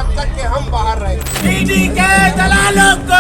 तब तक के हम बाहर रहेंगे। ईडी के दलालों को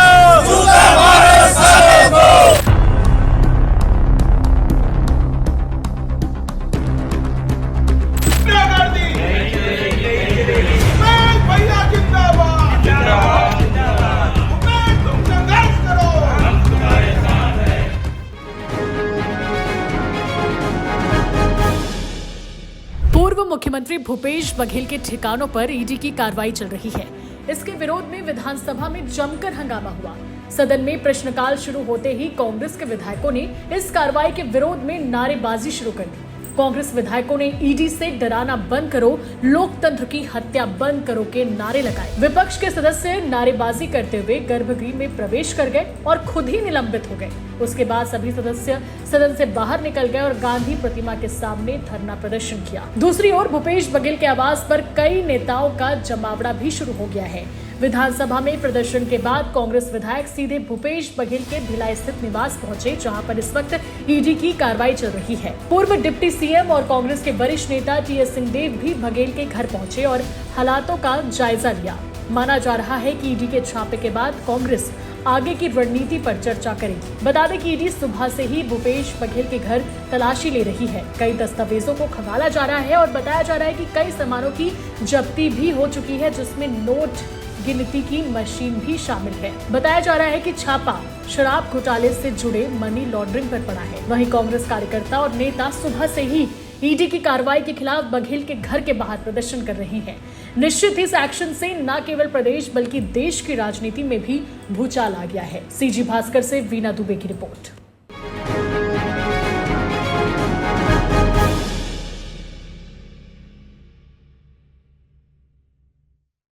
पूर्व मुख्यमंत्री भूपेश बघेल के ठिकानों पर ईडी की कार्रवाई चल रही है। इसके विरोध में विधानसभा में जमकर हंगामा हुआ। सदन में प्रश्नकाल शुरू होते ही कांग्रेस के विधायकों ने इस कार्रवाई के विरोध में नारेबाजी शुरू कर दी। कांग्रेस विधायकों ने ईडी से डराना बंद करो, लोकतंत्र की हत्या बंद करो के नारे लगाए। विपक्ष के सदस्य नारेबाजी करते हुए गर्भगृह में प्रवेश कर गए और खुद ही निलंबित हो गए। उसके बाद सभी सदस्य सदन से बाहर निकल गए और गांधी प्रतिमा के सामने धरना प्रदर्शन किया। दूसरी ओर भूपेश बघेल के आवास पर कई नेताओं का जमावड़ा भी शुरू हो गया है। विधानसभा में प्रदर्शन के बाद कांग्रेस विधायक सीधे भूपेश बघेल के भिलाई स्थित निवास पहुंचे, जहां पर इस वक्त ईडी की कार्रवाई चल रही है। पूर्व डिप्टी सीएम और कांग्रेस के वरिष्ठ नेता टीएस सिंहदेव भी बघेल के घर पहुंचे और हालातों का जायजा लिया। माना जा रहा है कि ईडी के छापे के बाद कांग्रेस आगे की रणनीति पर चर्चा करेगी। बता दें कि ईडी सुबह से ही भूपेश बघेल के घर तलाशी ले रही है। कई दस्तावेजों को खंगाला जा रहा है और बताया जा रहा है कि कई सामानों की जब्ती भी हो चुकी है, जिसमें नोट गिनती की मशीन भी शामिल है। बताया जा रहा है कि छापा शराब घोटाले से जुड़े मनी लॉन्ड्रिंग पर पड़ा है। वहीं कांग्रेस कार्यकर्ता और नेता सुबह से ही ईडी की कार्रवाई के खिलाफ बघेल के घर के बाहर प्रदर्शन कर रहे हैं। निश्चित ही इस एक्शन से न केवल प्रदेश बल्कि देश की राजनीति में भी भूचाल आ गया है। सीजी भास्कर से वीना दुबे की रिपोर्ट।